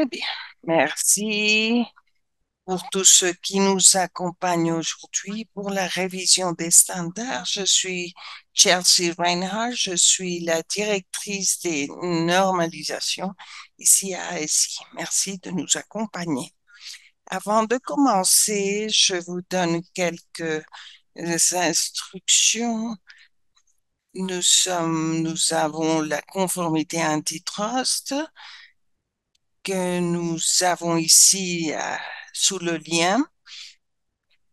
Très bien. Merci pour tous ceux qui nous accompagnent aujourd'hui pour la révision des standards. Je suis Chelsea Reinhardt, je suis la directrice des normalisations ici à ASI. Merci de nous accompagner. Avant de commencer, je vous donne quelques instructions. Nous avons la conformité antitrust que nous avons ici sous le lien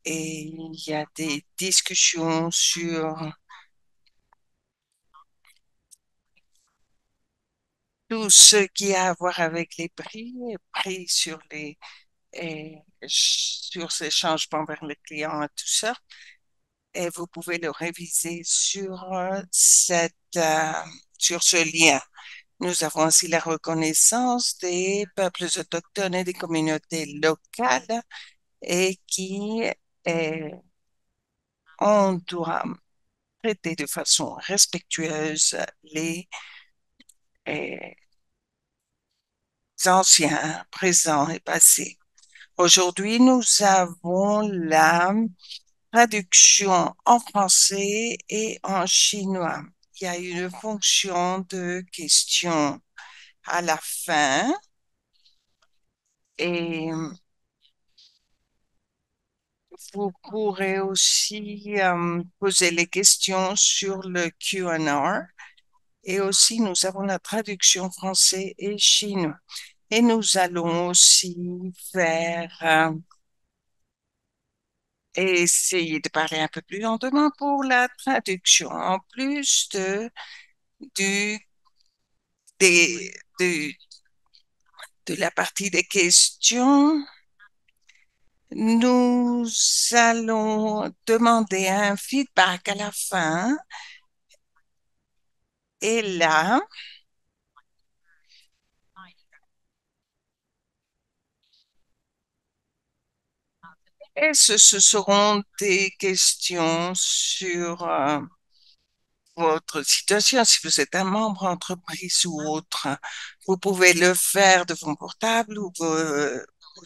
et il y a des discussions sur tout ce qui a à voir avec les prix sur sur ces changements vers les clients et tout ça. Et vous pouvez le réviser sur ce lien. Nous avons aussi la reconnaissance des peuples autochtones et des communautés locales et on doit traiter de façon respectueuse les anciens, présents et passés. Aujourd'hui, nous avons la traduction en français et en chinois. Il y a une fonction de questions à la fin et vous pourrez aussi poser les questions sur le Q&A. Et aussi, nous avons la traduction français et chinois. Et nous allons aussi faire essayer de parler un peu plus lentement pour la traduction. En plus du, des- de, de la partie des questions, nous allons demander un feedback à la fin. Et là, ce seront des questions sur votre situation. Si vous êtes un membre entreprise ou autre, vous pouvez le faire de votre portable ou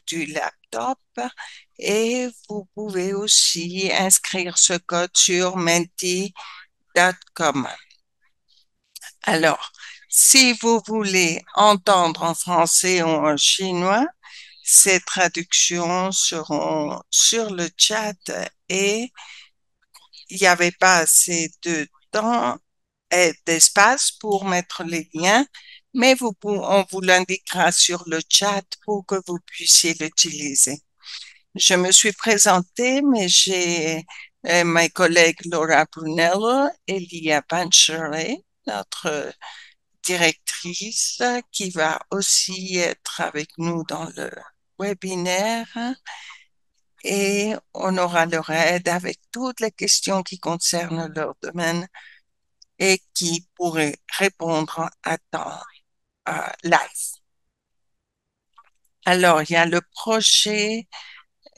du laptop et vous pouvez aussi inscrire ce code sur menti.com. Alors, si vous voulez entendre en français ou en chinois, ces traductions seront sur le chat et il n'y avait pas assez de temps et d'espace pour mettre les liens, mais on vous l'indiquera sur le chat pour que vous puissiez l'utiliser. Je me suis présentée, mais j'ai mes collègues Laura Brunello et Lia Pancheret, notre directrice, qui va aussi être avec nous dans le webinaire et on aura leur aide avec toutes les questions qui concernent leur domaine et qui pourraient répondre à temps live. Alors, il y a le projet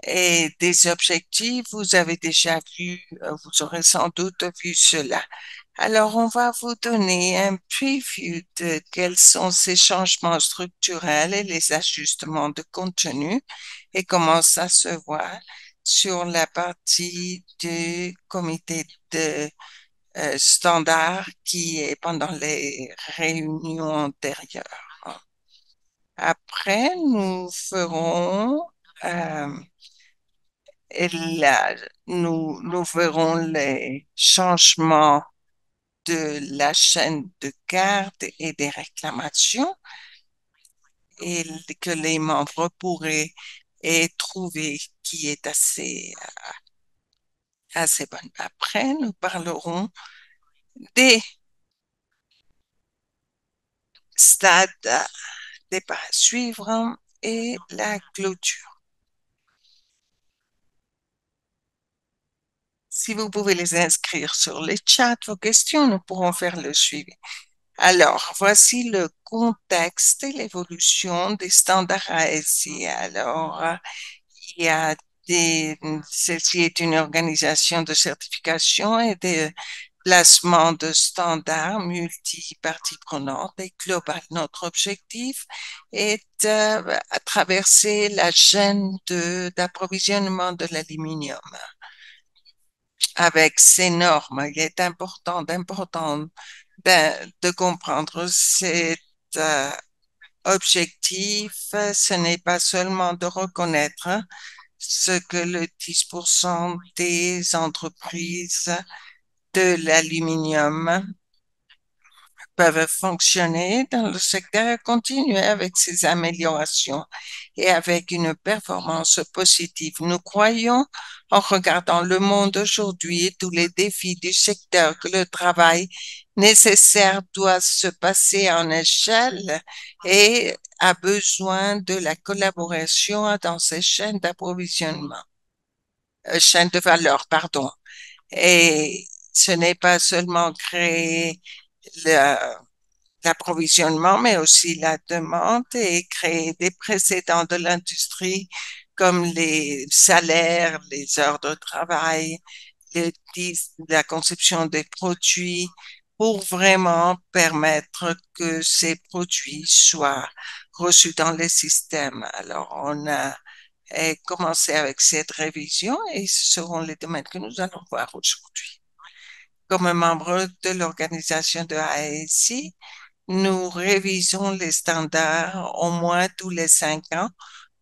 et des objectifs. Vous avez déjà vu, vous aurez sans doute vu cela. Alors, on va vous donner un preview de quels sont ces changements structurels et les ajustements de contenu et comment ça se voit sur la partie du comité de standard qui est pendant les réunions antérieures. Après, euh, nous verrons les changements de la chaîne de garde et des réclamations et que les membres pourraient trouver qui est assez bonne. Après, nous parlerons des stades des pas à suivre et la clôture. Si vous pouvez les inscrire sur les chats, vos questions, nous pourrons faire le suivi. Alors, voici le contexte et l'évolution des standards ASI. Alors, il y a celle-ci est une organisation de certification et de placement de standards multi-parties prenantes et global. Notre objectif est à traverser la chaîne d'approvisionnement de l'aluminium avec ces normes. Il est important de comprendre cet euh, objectif. Ce n'est pas seulement de reconnaître ce que le 10% des entreprises de l'aluminium peuvent fonctionner dans le secteur et continuer avec ces améliorations et avec une performance positive. Nous croyons, en regardant le monde aujourd'hui et tous les défis du secteur, que le travail nécessaire doit se passer en échelle et a besoin de la collaboration dans ces chaînes d'approvisionnement, chaînes de valeur, pardon. Et ce n'est pas seulement créer le l'approvisionnement, mais aussi la demande et créer des précédents de l'industrie comme les salaires, les heures de travail, la conception des produits pour vraiment permettre que ces produits soient reçus dans les systèmes. Alors, on a commencé avec cette révision et ce seront les domaines que nous allons voir aujourd'hui. Comme membre de l'organisation de ASI, nous révisons les standards au moins tous les 5 ans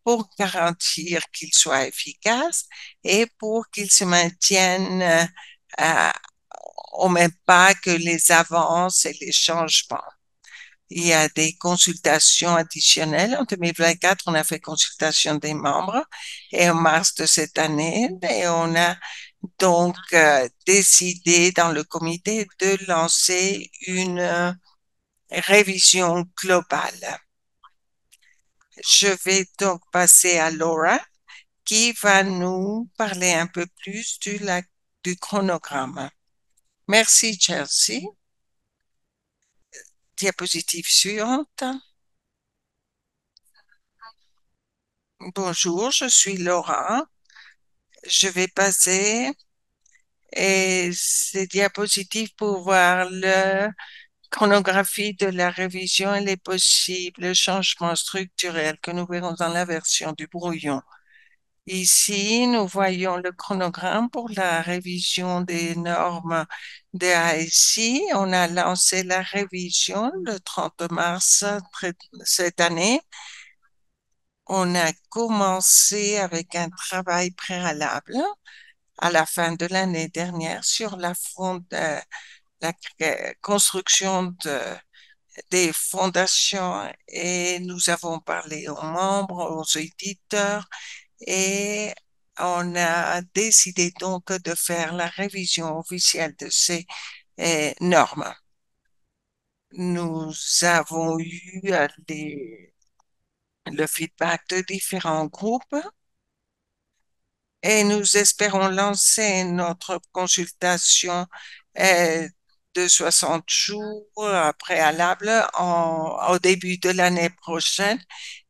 pour garantir qu'ils soient efficaces et pour qu'ils se maintiennent euh, au même pas que les avances et les changements. Il y a des consultations additionnelles. En 2024, on a fait consultation des membres et en mars de cette année, et on a donc décidé dans le comité de lancer une révision globale. Je vais donc passer à Laura qui va nous parler un peu plus du chronogramme. Merci, Chelsea. Diapositive suivante. Bonjour, je suis Laura. Je vais passer ces diapositives pour voir le chronographie de la révision et les possibles changements structurels que nous verrons dans la version du brouillon. Ici, nous voyons le chronogramme pour la révision des normes de ASI. On a lancé la révision le 30 mars cette année. On a commencé avec un travail préalable à la fin de l'année dernière sur la construction des fondations et nous avons parlé aux membres, aux éditeurs et on a décidé donc de faire la révision officielle de ces normes. Nous avons eu le feedback de différents groupes et nous espérons lancer notre consultation euh, de 60 jours préalable au début de l'année prochaine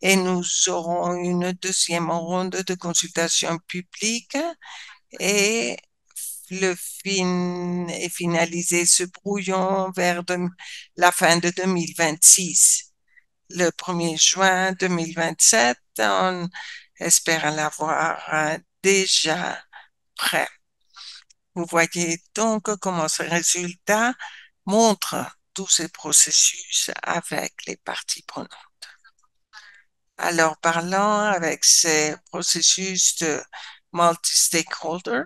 et nous aurons une deuxième ronde de consultation publique et finaliser ce brouillon vers la fin de 2026. Le 1er juin 2027, on espère l'avoir déjà prêt. Vous voyez donc comment ce résultat montre tous ces processus avec les parties prenantes. Alors, parlant avec ces processus de multi-stakeholder,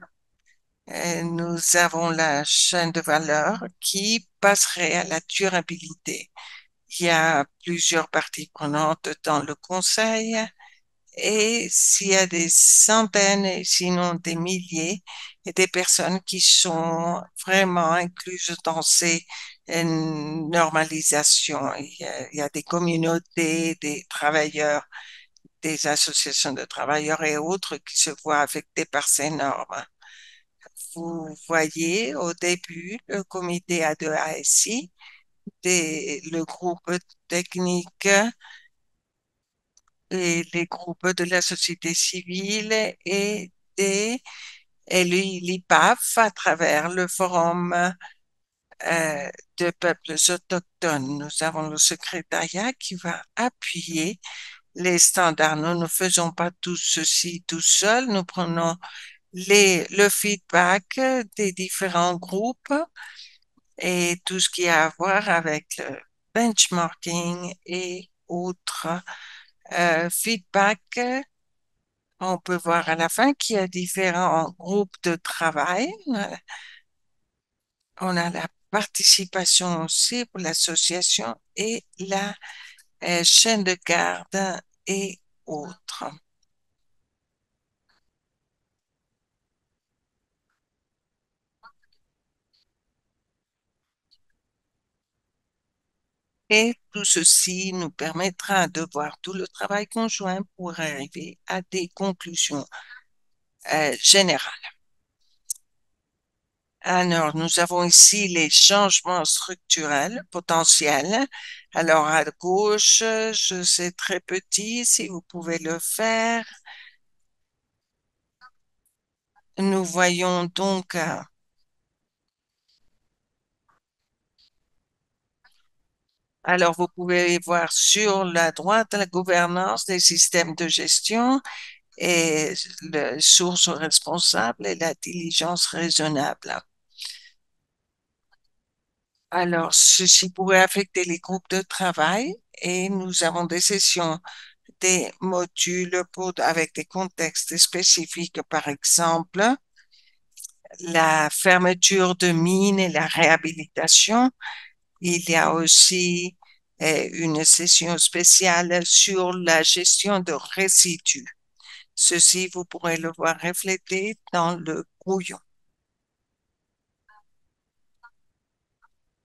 nous avons la chaîne de valeur qui passerait à la durabilité. Il y a plusieurs parties prenantes dans le conseil et s'il y a des centaines, sinon des milliers, et des personnes qui sont vraiment incluses dans ces normalisations. Il y a des communautés, des travailleurs, des associations de travailleurs et autres qui se voient affectés par ces normes. Vous voyez au début le comité A2ASI, le groupe technique et les groupes de la société civile et l'IPAF à travers le forum euh, de peuples autochtones. Nous avons le secrétariat qui va appuyer les standards. Nous ne faisons pas tout ceci tout seul. Nous prenons le feedback des différents groupes et tout ce qui a à voir avec le benchmarking et autres feedbacks. On peut voir à la fin qu'il y a différents groupes de travail. On a la participation aussi pour l'association et la chaîne de garde et autres. Et tout ceci nous permettra de voir tout le travail conjoint pour arriver à des conclusions générales. Alors, nous avons ici les changements structurels potentiels. Alors, à gauche, je sais très petit, si vous pouvez le faire. Nous voyons donc, alors vous pouvez voir sur la droite la gouvernance des systèmes de gestion et les sources responsables et la diligence raisonnable. Alors, ceci pourrait affecter les groupes de travail et nous avons des sessions, des modules avec des contextes spécifiques, par exemple, la fermeture de mines et la réhabilitation. Il y a aussi une session spéciale sur la gestion de résidus. Ceci, vous pourrez le voir reflété dans le brouillon.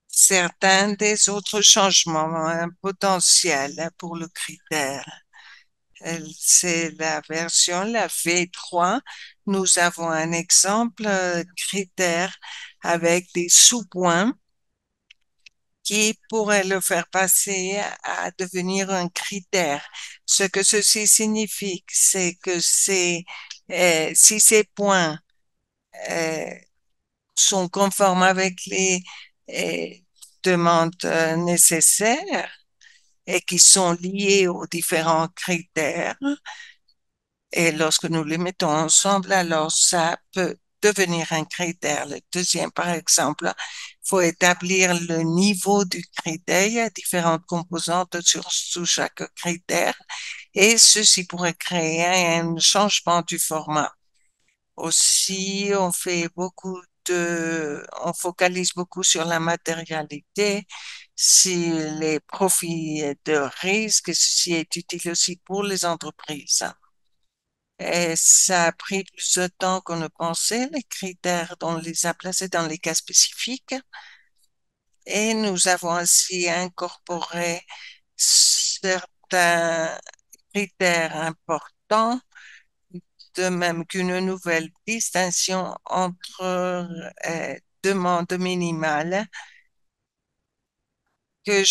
Certains des autres changements potentiels pour le critère, c'est la version, la V3. Nous avons un exemple critère avec des sous-points qui pourrait le faire passer à devenir un critère. Ce que ceci signifie, c'est que si ces points euh, sont conformes avec les euh, demandes nécessaires et qui sont liées aux différents critères, et lorsque nous les mettons ensemble, alors ça peut devenir un critère. Le deuxième, par exemple, il faut établir le niveau du critère. Il y a différentes composantes sous chaque critère et ceci pourrait créer un changement du format. Aussi, on focalise beaucoup sur la matérialité, si les profits de risque, ceci est utile aussi pour les entreprises. Et ça a pris plus de temps qu'on ne pensait, les critères, on les a placés dans les cas spécifiques et nous avons ainsi incorporé certains critères importants, de même qu'une nouvelle distinction entre demande minimale dont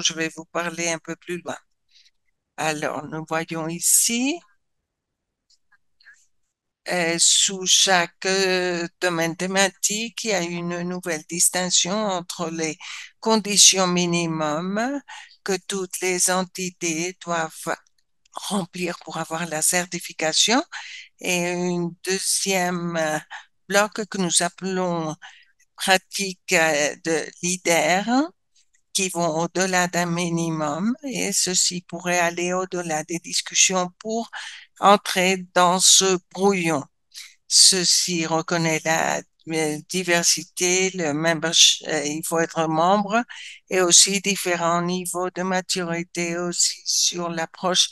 je vais vous parler un peu plus loin. Alors, nous voyons ici sous chaque domaine thématique, il y a une nouvelle distinction entre les conditions minimum que toutes les entités doivent remplir pour avoir la certification et une deuxième bloc que nous appelons pratique de leader qui vont au-delà d'un minimum et ceci pourrait aller au-delà des discussions pour entrer dans ce brouillon. Ceci reconnaît la diversité, il faut être membre et aussi différents niveaux de maturité aussi sur l'approche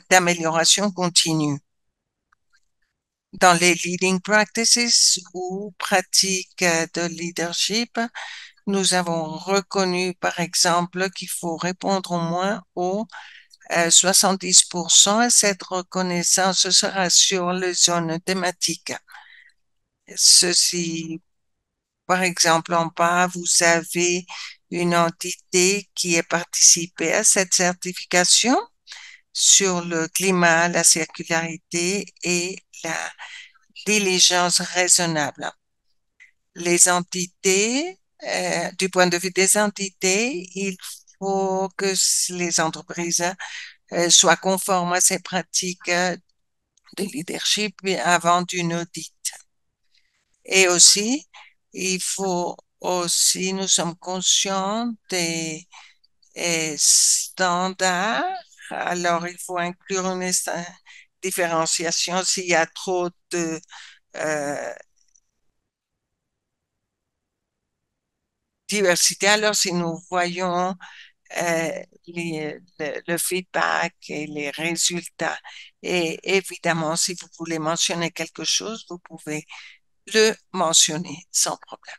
d'amélioration continue. Dans les leading practices ou pratiques de leadership, nous avons reconnu, par exemple, qu'il faut répondre au moins aux 70% et cette reconnaissance sera sur les zones thématiques. Ceci, par exemple, en bas, vous avez une entité qui a participé à cette certification sur le climat, la circularité et la diligence raisonnable. Les entités, du point de vue des entités, il faut que les entreprises soient conformes à ces pratiques de leadership avant d'une audit. Et aussi, il faut aussi, nous sommes conscients des standards. Alors, il faut inclure une différenciation s'il y a trop de euh, diversité. Alors, si nous voyons le feedback et les résultats, et évidemment, si vous voulez mentionner quelque chose, vous pouvez le mentionner sans problème.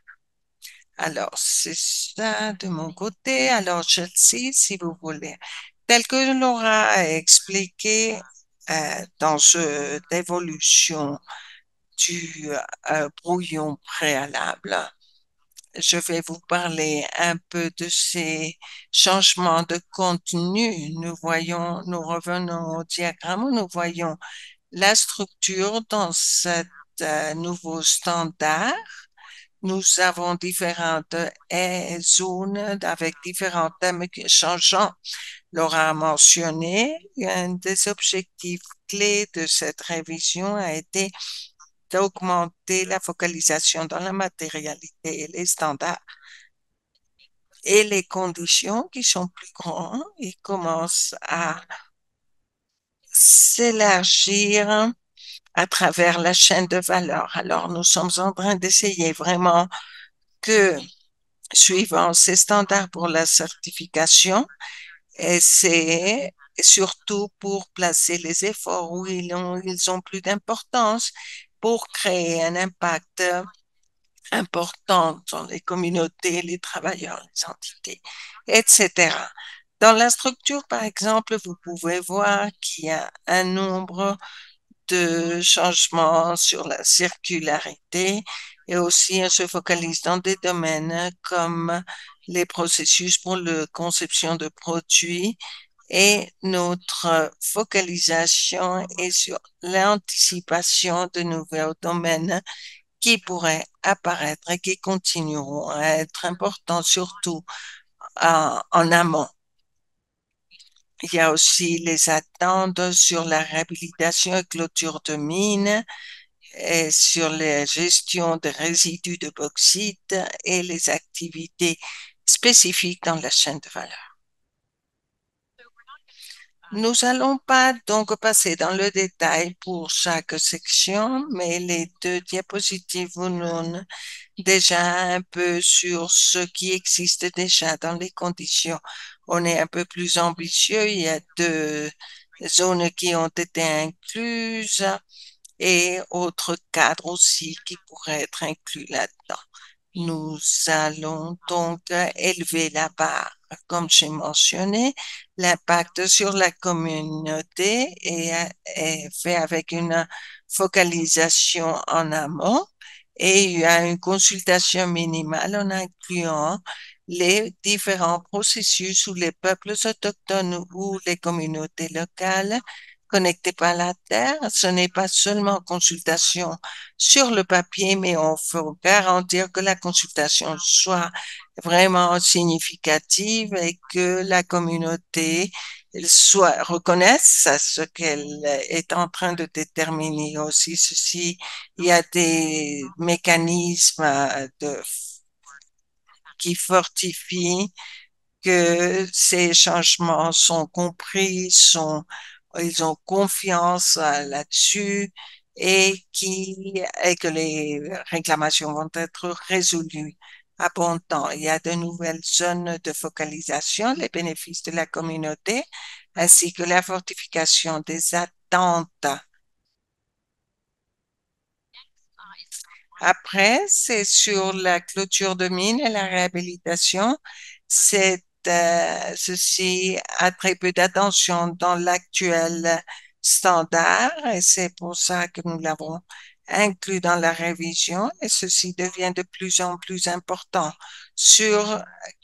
Alors, c'est ça de mon côté. Alors, Chelsea, si vous voulez. Tel que Laura a expliqué dans cette évolution du brouillon préalable, je vais vous parler un peu de ces changements de contenu. Nous revenons au diagramme, où nous voyons la structure dans cet nouveau standard. Nous avons différentes zones avec différents thèmes changeants. Laura a mentionné un des objectifs clés de cette révision a été d'augmenter la focalisation dans la matérialité et les standards et les conditions qui sont plus grandes et commencent à s'élargir à travers la chaîne de valeur. Alors, nous sommes en train d'essayer vraiment que, suivant ces standards pour la certification, et c'est surtout pour placer les efforts où ils ont plus d'importance pour créer un impact important dans les communautés, les travailleurs, les entités, etc. Dans la structure, par exemple, vous pouvez voir qu'il y a un nombre de changements sur la circularité et aussi on se focalise dans des domaines comme les processus pour la conception de produits et notre focalisation est sur l'anticipation de nouveaux domaines qui pourraient apparaître et qui continueront à être importants, surtout en amont. Il y a aussi les attentes sur la réhabilitation et clôture de mines et sur la gestion des résidus de bauxite et les activités spécifiques dans la chaîne de valeur. Nous n'allons pas donc passer dans le détail pour chaque section, mais les deux diapositives vous donnent déjà un peu sur ce qui existe déjà dans les conditions. On est un peu plus ambitieux. Il y a deux zones qui ont été incluses et autres cadres aussi qui pourraient être inclus là-dedans. Nous allons donc élever la barre. Comme j'ai mentionné, l'impact sur la communauté est fait avec une focalisation en amont et il y a une consultation minimale en incluant les différents processus où les peuples autochtones ou les communautés locales connectées par la terre. Ce n'est pas seulement consultation sur le papier, mais on faut garantir que la consultation soit vraiment significative et que la communauté soit reconnaisse ce qu'elle est en train de déterminer aussi. Ceci, il y a des mécanismes qui fortifient que ces changements sont compris, ils ont confiance là-dessus et que les réclamations vont être résolues à bon temps. Il y a de nouvelles zones de focalisation, les bénéfices de la communauté, ainsi que la fortification des attentes. Après, c'est sur la clôture de mine et la réhabilitation. Ceci a très peu d'attention dans l'actuel standard et c'est pour ça que nous l'avons inclus dans la révision et ceci devient de plus en plus important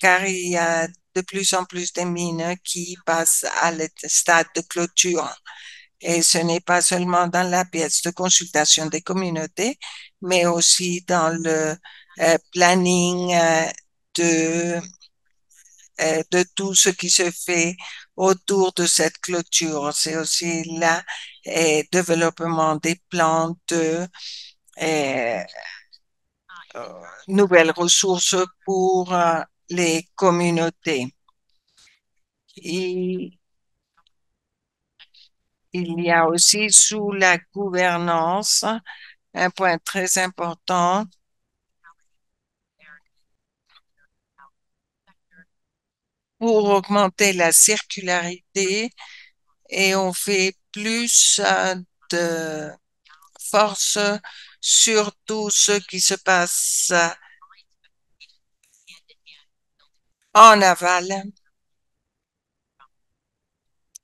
car il y a de plus en plus de mines qui passent à le stade de clôture. Et ce n'est pas seulement dans la pièce de consultation des communautés, mais aussi dans le planning de, de tout ce qui se fait autour de cette clôture. C'est aussi là développement des plans de euh, nouvelles ressources pour les communautés. Et il y a aussi sous la gouvernance un point très important pour augmenter la circularité et on fait plus de force sur tout ce qui se passe en aval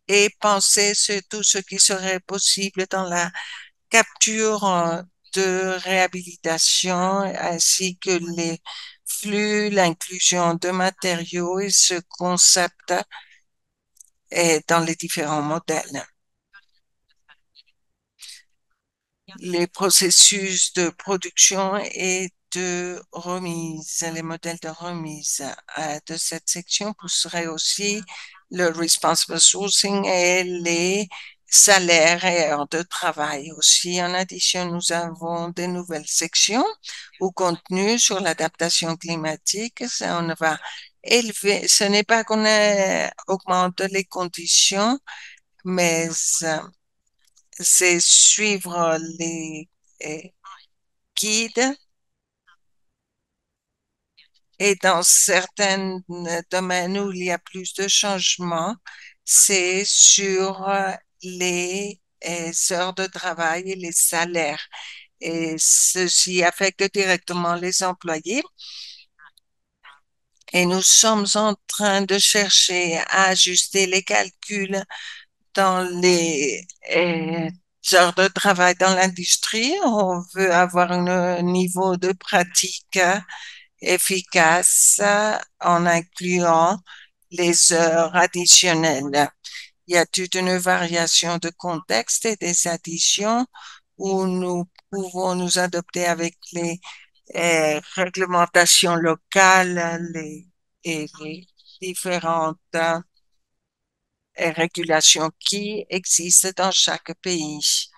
et penser sur tout ce qui serait possible dans la capture de réhabilitation ainsi que les flux, l'inclusion de matériaux et ce concept est dans les différents modèles. Les processus de production et de remise, les modèles de remise de cette section pousseraient aussi le responsible sourcing et les salaires et heures de travail. Aussi, en addition, nous avons des nouvelles sections ou contenus sur l'adaptation climatique. Ça, on va élever, ce n'est pas qu'on augmente les conditions, mais c'est suivre les euh, guides et dans certains domaines où il y a plus de changements, c'est sur les heures de travail et les salaires. Et ceci affecte directement les employés. Et nous sommes en train de chercher à ajuster les calculs dans les heures de travail dans l'industrie. On veut avoir un niveau de pratique efficace en incluant les heures additionnelles. Il y a toute une variation de contexte et des additions où nous pouvons nous adopter avec les réglementations locales et les différentes régulations qui existent dans chaque pays.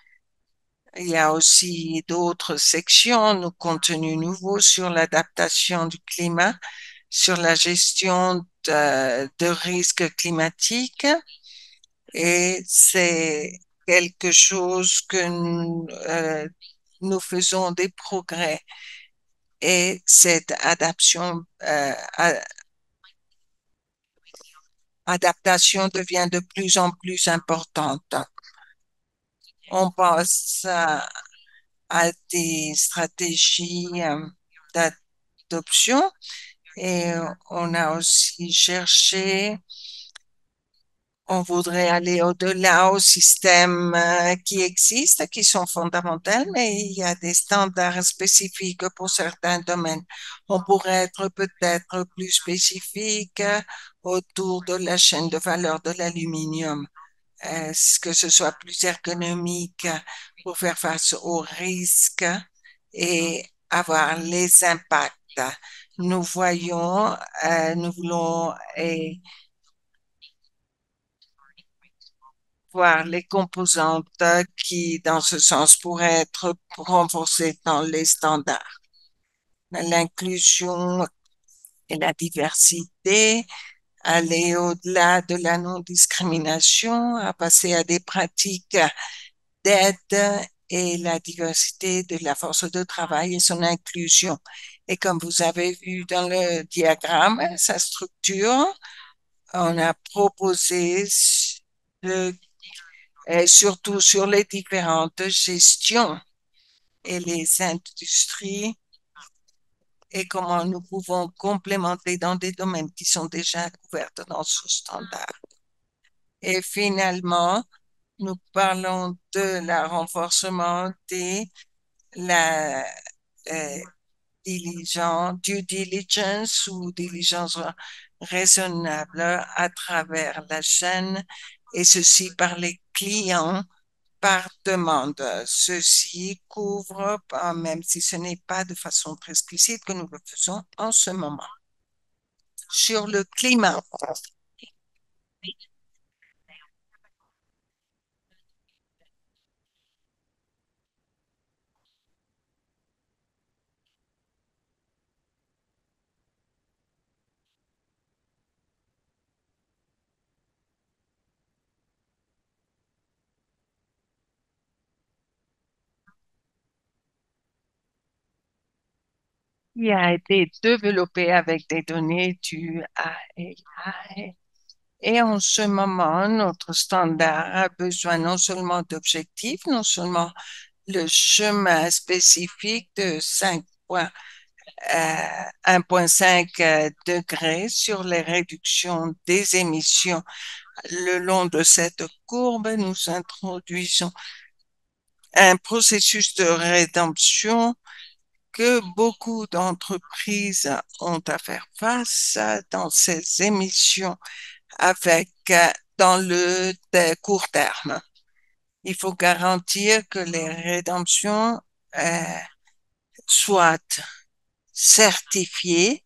Il y a aussi d'autres sections, nos contenus nouveaux sur l'adaptation du climat, sur la gestion de risques climatiques et c'est quelque chose que nous faisons des progrès et cette adaptation devient de plus en plus importante. On pense à des stratégies d'adoption et on a aussi cherché, on voudrait aller au-delà aux systèmes qui existent, qui sont fondamentaux, mais il y a des standards spécifiques pour certains domaines. On pourrait être peut-être plus spécifique autour de la chaîne de valeur de l'aluminium. Est-ce que ce soit plus ergonomique pour faire face aux risques et avoir les impacts. Nous voyons, nous voulons voir les composantes qui, dans ce sens, pourraient être renforcées dans les standards. L'inclusion et la diversité, aller au-delà de la non-discrimination, à passer à des pratiques d'aide et la diversité de la force de travail et son inclusion. Et comme vous avez vu dans le diagramme, sa structure, on a proposé surtout sur les différentes gestions et les industries et comment nous pouvons complémenter dans des domaines qui sont déjà couverts dans ce standard. Et finalement, nous parlons de la renforcement de la euh, due diligence ou diligence raisonnable à travers la chaîne et ceci par les clients par demande. Ceci couvre, même si ce n'est pas de façon très explicite que nous le faisons en ce moment. Sur le climat, qui a été développé avec des données dues à AI. Et en ce moment, notre standard a besoin non seulement d'objectifs, non seulement le chemin spécifique de 1,5 degrés sur les réductions des émissions. Le long de cette courbe, nous introduisons un processus de rédemption que beaucoup d'entreprises ont à faire face dans ces émissions avec dans le court terme. Il faut garantir que les rédemptions euh, soient certifiées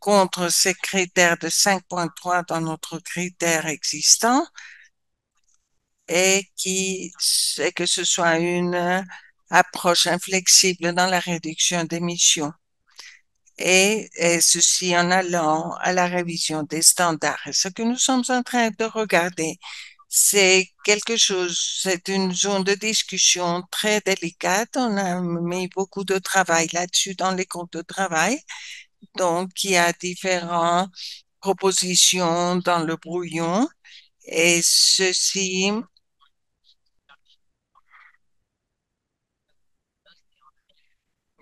contre ces critères de 5,3 dans notre critère existant et que ce soit une approche inflexible dans la réduction d'émissions. Et ceci en allant à la révision des standards. Et ce que nous sommes en train de regarder, c'est quelque chose, c'est une zone de discussion très délicate. On a mis beaucoup de travail là-dessus dans les groupes de travail. Donc, il y a différentes propositions dans le brouillon et ceci,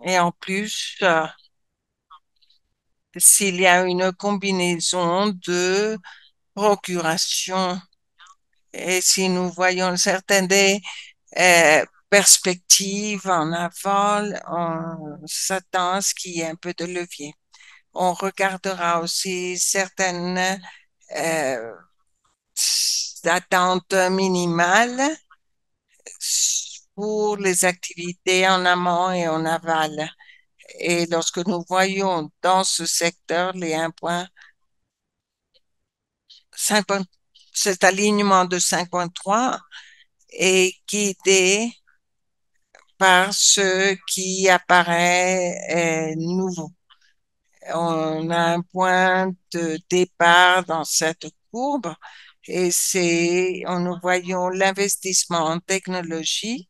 et en plus, s'il y a une combinaison de procuration et si nous voyons certaines des perspectives en aval, on s'attend à ce qu'il y ait un peu de levier. On regardera aussi certaines euh, attentes minimales pour les activités en amont et en aval. Et lorsque nous voyons dans ce secteur les 1,5, cet alignement de 5,3 est guidé par ce qui apparaît nouveau. On a un point de départ dans cette courbe et c'est en nous voyons l'investissement en technologie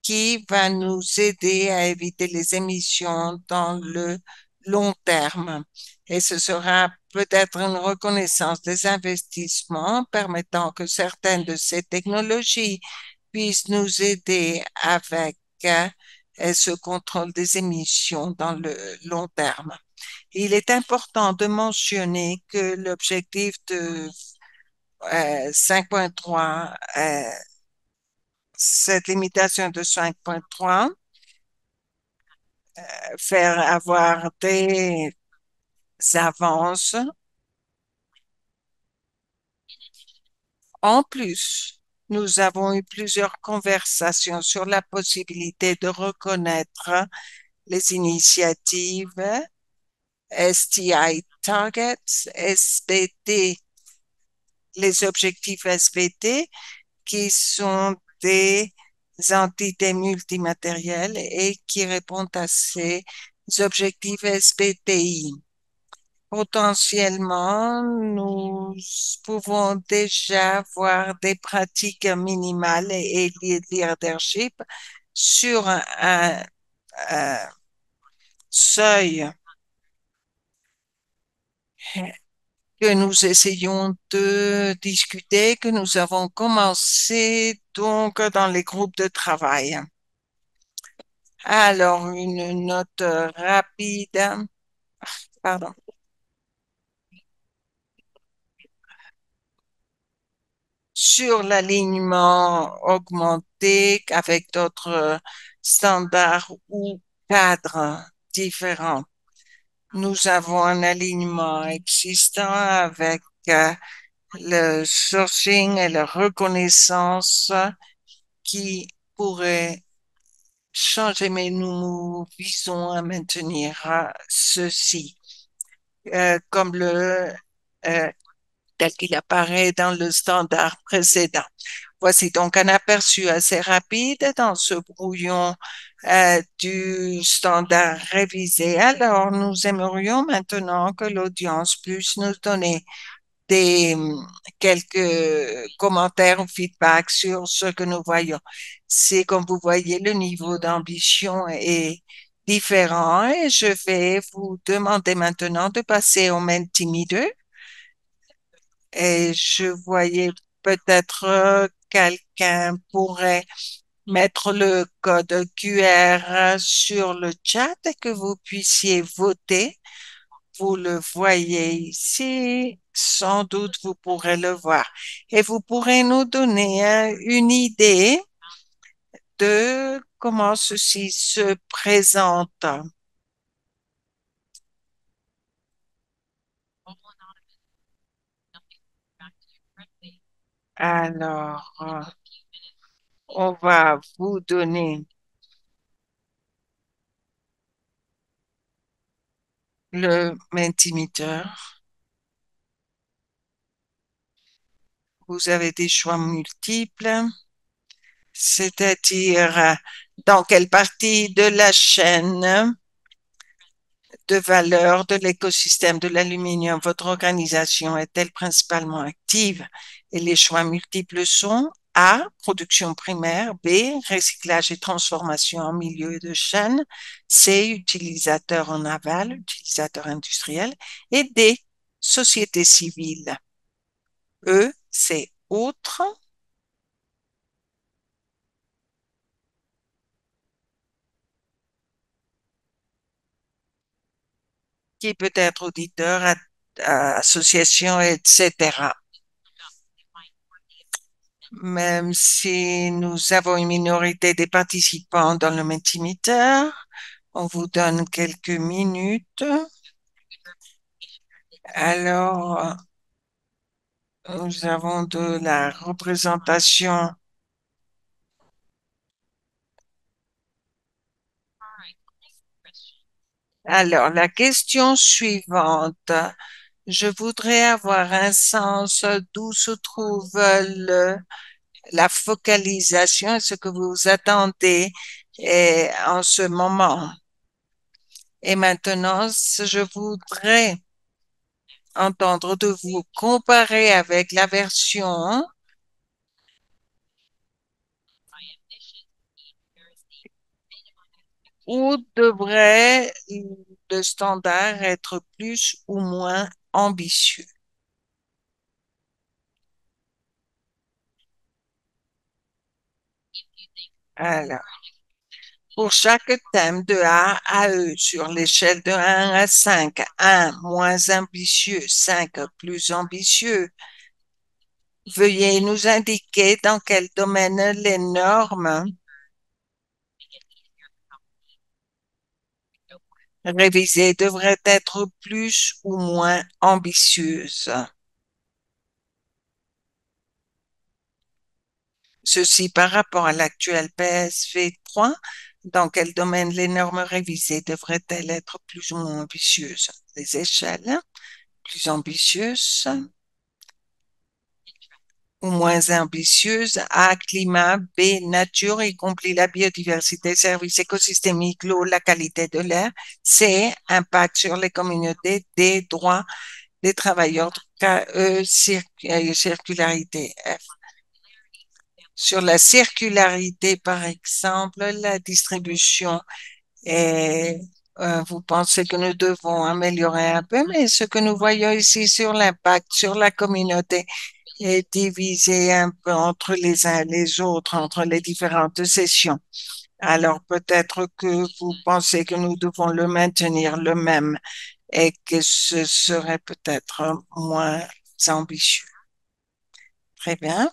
qui va nous aider à éviter les émissions dans le long terme. Et ce sera peut-être une reconnaissance des investissements permettant que certaines de ces technologies puissent nous aider avec ce contrôle des émissions dans le long terme. Il est important de mentionner que l'objectif de 5,3, cette limitation de 5,3, faire avoir des avances. En plus, nous avons eu plusieurs conversations sur la possibilité de reconnaître les initiatives STI Targets, SBT, les objectifs SBT, qui sont des entités multimatérielles et qui répondent à ces objectifs SBTI. Potentiellement, nous pouvons déjà voir des pratiques minimales et leadership sur un seuil que nous essayons de discuter, que nous avons commencé donc dans les groupes de travail. Alors, une note rapide, pardon, sur l'alignement augmenté avec d'autres standards ou cadres différents. Nous avons un alignement existant avec le sourcing et la reconnaissance qui pourrait changer, mais nous visons à maintenir ceci comme euh, tel qu'il apparaît dans le standard précédent. Voici donc un aperçu assez rapide dans ce brouillon du standard révisé. Alors, nous aimerions maintenant que l'audience puisse nous donner des quelques commentaires ou feedback sur ce que nous voyons. C'est comme vous voyez, le niveau d'ambition est différent et je vais vous demander maintenant de passer au Mentimeter et je voyais peut-être quelqu'un pourrait mettre le code QR sur le chat et que vous puissiez voter. Vous le voyez ici, sans doute vous pourrez le voir. Et vous pourrez nous donner une idée de comment ceci se présente. Alors, on va vous donner le Mentimeter. Vous avez des choix multiples, c'est-à-dire dans quelle partie de la chaîne de valeur de l'écosystème de l'aluminium votre organisation est-elle principalement active? Et les choix multiples sont A, production primaire, B, recyclage et transformation en milieu de chaîne, C, utilisateur en aval, utilisateur industriel, et D, société civile. E, c'est autre, qui peut être auditeur, association, etc. Même si nous avons une minorité des participants dans le Mentimeter, on vous donne quelques minutes. Alors, nous avons de la représentation. Alors, la question suivante. Je voudrais avoir un sens d'où se trouve la focalisation et ce que vous attendez en ce moment. Et maintenant, je voudrais entendre de vous comparer avec la version où devrait le standard être plus ou moins ambitieux. Alors, pour chaque thème de A à E sur l'échelle de 1 à 5, 1 moins ambitieux, 5 plus ambitieux, veuillez nous indiquer dans quel domaine les normes révisées devraient être plus ou moins ambitieuses. Ceci par rapport à l'actuel PSV3, dans quel domaine les normes révisées devraient-elles être plus ou moins ambitieuses? Les échelles plus ambitieuses ou moins ambitieuses? A, climat, B, nature, y compris la biodiversité, services écosystémiques, l'eau, la qualité de l'air. C, impact sur les communautés. D, droits des travailleurs. K, E, circularité. F, sur la circularité, par exemple, la distribution et vous pensez que nous devons améliorer un peu, mais ce que nous voyons ici sur l'impact sur la communauté est divisé un peu entre les uns et les autres, entre les différentes sessions. Alors peut-être que vous pensez que nous devons le maintenir le même et que ce serait peut-être moins ambitieux. Très bien.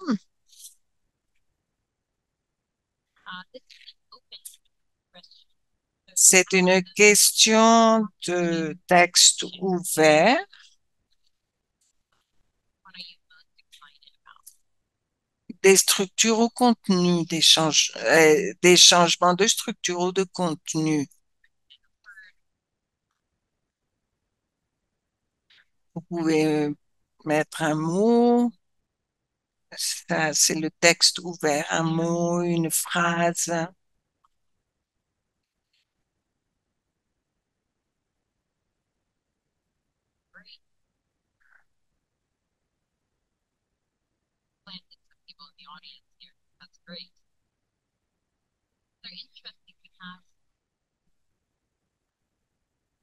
C'est une question de texte ouvert. des structures au contenu, des changements de structure ou de contenu. Vous pouvez mettre un mot, ça, c'est le texte ouvert, un mot, une phrase.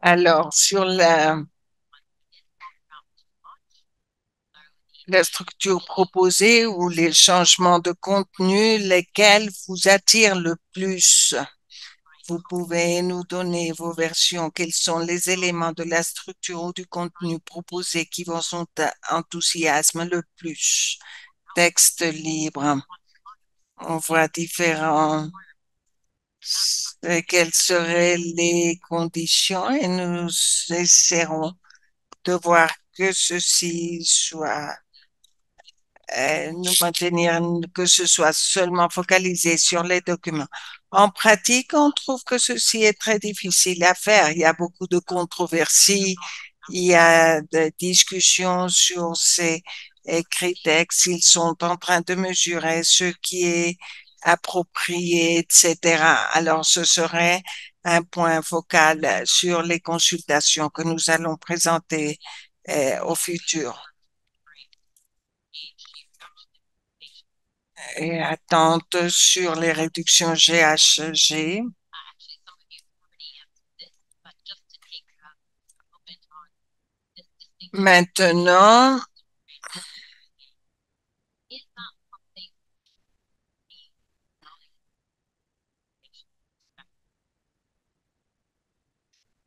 Alors, sur la structure proposée ou les changements de contenu, lesquels vous attirent le plus? Vous pouvez nous donner vos versions. Quels sont les éléments de la structure ou du contenu proposé qui vous enthousiasment le plus? Texte libre. On voit différents. Quelles seraient les conditions et nous essaierons de voir que ceci soit nous maintenir que ce soit seulement focalisé sur les documents. En pratique, on trouve que ceci est très difficile à faire. Il y a beaucoup de controversies, il y a des discussions sur ces écrits textes. Ils sont en train de mesurer ce qui est approprié, etc. Alors, ce serait un point focal sur les consultations que nous allons présenter au futur. Et attente sur les réductions GHG. Maintenant,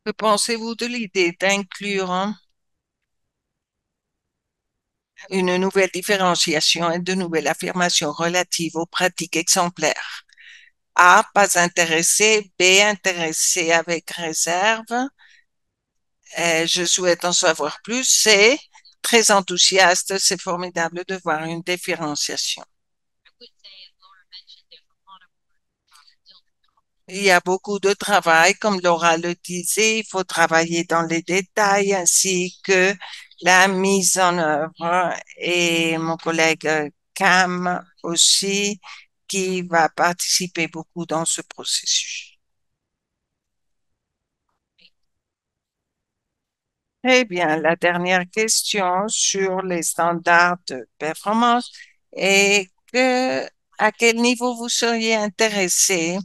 que pensez-vous de l'idée d'inclure une nouvelle différenciation et de nouvelles affirmations relatives aux pratiques exemplaires? A, pas intéressé, B, intéressé avec réserve. Je souhaite en savoir plus. C, très enthousiaste, c'est formidable de voir une différenciation. Il y a beaucoup de travail, comme Laura le disait, il faut travailler dans les détails ainsi que la mise en œuvre et mon collègue Cam aussi qui va participer beaucoup dans ce processus. Eh bien, la dernière question sur les standards de performance est à quel niveau vous seriez intéressé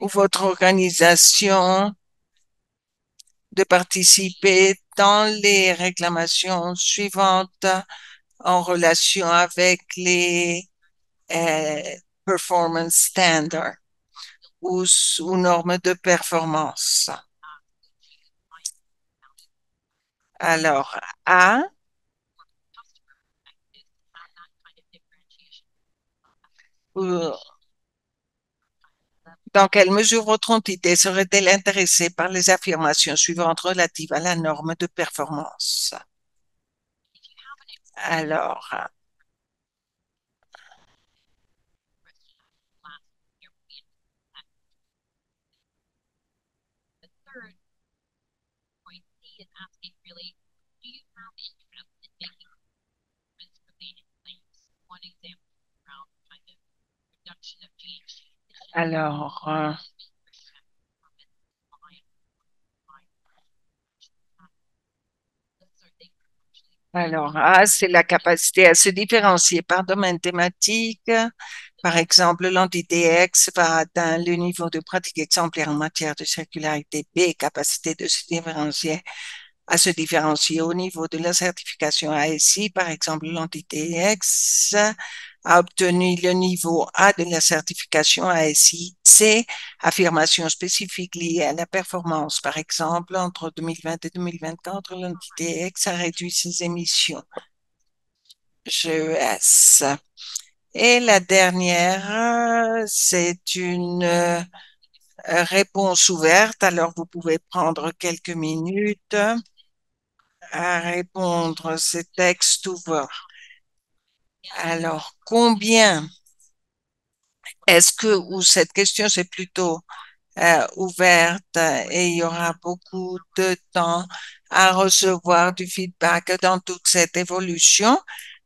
ou votre organisation de participer dans les réclamations suivantes en relation avec les euh, performance standards ou normes de performance. Alors, A, euh, dans quelle mesure votre entité serait-elle intéressée par les affirmations suivantes relatives à la norme de performance? Alors, alors, alors, A, c'est la capacité à se différencier par domaine thématique. Par exemple, l'entité X va atteindre le niveau de pratique exemplaire en matière de circularité. B, capacité de se différencier à se différencier au niveau de la certification ASI. Par exemple, l'entité X a obtenu le niveau A de la certification ASI. C, affirmation spécifique liée à la performance. Par exemple, entre 2020 et 2024, l'entité X a réduit ses émissions. GES. Et la dernière, c'est une réponse ouverte. Alors, vous pouvez prendre quelques minutes à répondre. C'est texte ouvert. Alors, combien est-ce que, ou cette question, c'est plutôt ouverte et il y aura beaucoup de temps à recevoir du feedback dans toute cette évolution.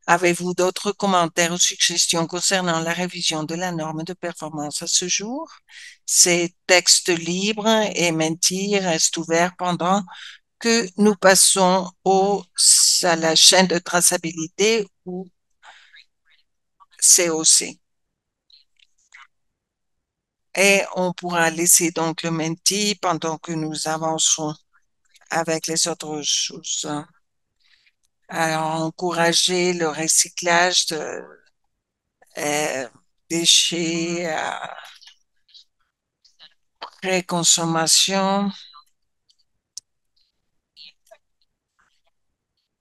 Avez-vous d'autres commentaires ou suggestions concernant la révision de la norme de performance à ce jour? Ces textes libres et Menti restent ouverts pendant que nous passons à la chaîne de traçabilité ou COC. Et on pourra laisser donc le Menti pendant que nous avançons avec les autres choses. Alors, encourager le recyclage de déchets à préconsommation.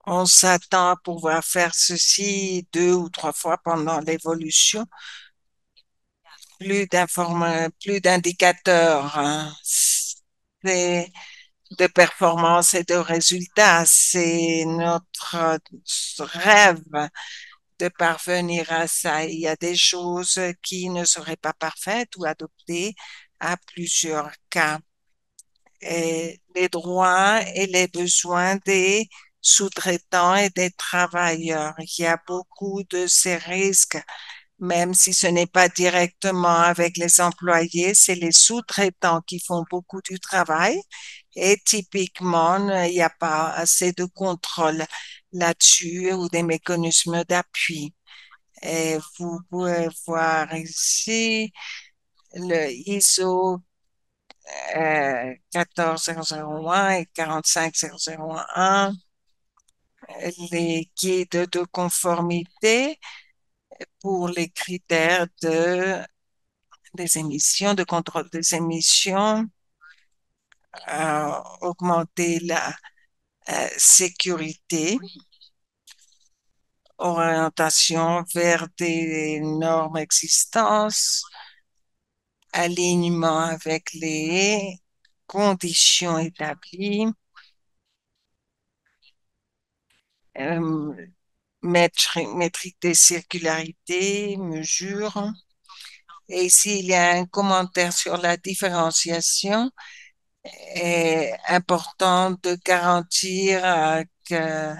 On s'attend à pouvoir faire ceci 2 ou 3 fois pendant l'évolution. Plus d'indicateurs, hein. C'est de performance et de résultats. C'est notre rêve de parvenir à ça. Il y a des choses qui ne seraient pas parfaites ou adoptées à plusieurs cas. Et les droits et les besoins des sous-traitants et des travailleurs. Il y a beaucoup de ces risques, même si ce n'est pas directement avec les employés, c'est les sous-traitants qui font beaucoup du travail. Et typiquement, il n'y a pas assez de contrôle là-dessus ou des mécanismes d'appui. Et vous pouvez voir ici le ISO 14001 et 45001, les guides de conformité pour les critères des émissions, de contrôle des émissions, augmenter la sécurité, orientation vers des normes existantes, alignement avec les conditions établies, euh, métrique des circularités, mesure. Et ici, il y a un commentaire sur la différenciation. Est important de garantir que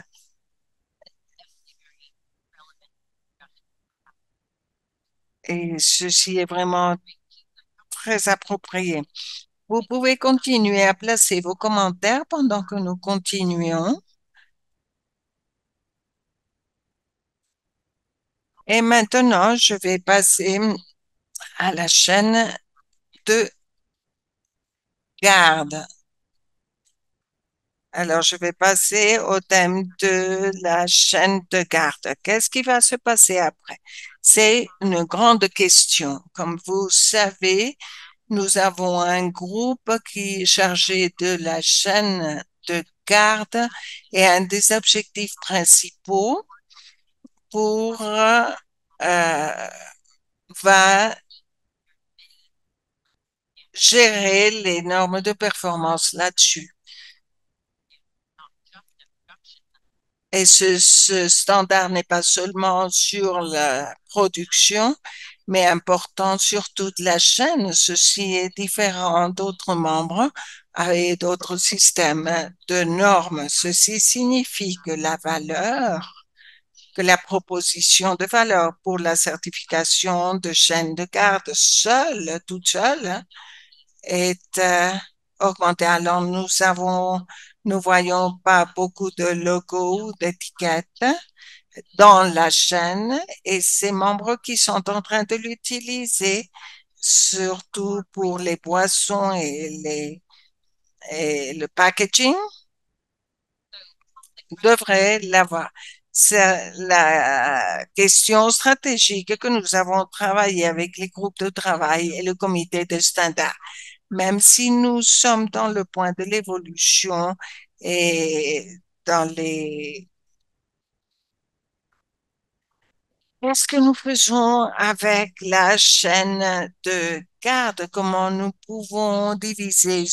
et ceci est vraiment très approprié. Vous pouvez continuer à placer vos commentaires pendant que nous continuons. Et maintenant, je vais passer à la chaîne de garde. Alors, je vais passer au thème de la chaîne de garde. Qu'est-ce qui va se passer après? C'est une grande question. Comme vous savez, nous avons un groupe qui est chargé de la chaîne de garde et un des objectifs principaux pour va gérer les normes de performance là-dessus. Et ce standard n'est pas seulement sur la production, mais important sur toute la chaîne. Ceci est différent d'autres membres et d'autres systèmes de normes. Ceci signifie que que la proposition de valeur pour la certification de chaîne de garde toute seule, est augmentée. Alors, nous voyons pas beaucoup de logos ou d'étiquettes dans la chaîne et ces membres qui sont en train de l'utiliser, surtout pour les boissons et le packaging, devraient l'avoir. C'est la question stratégique que nous avons travaillé avec les groupes de travail et le comité de standards. Même si nous sommes dans le point de l'évolution et dans les qu'est-ce que nous faisons avec la chaîne de garde? Comment nous pouvons diviser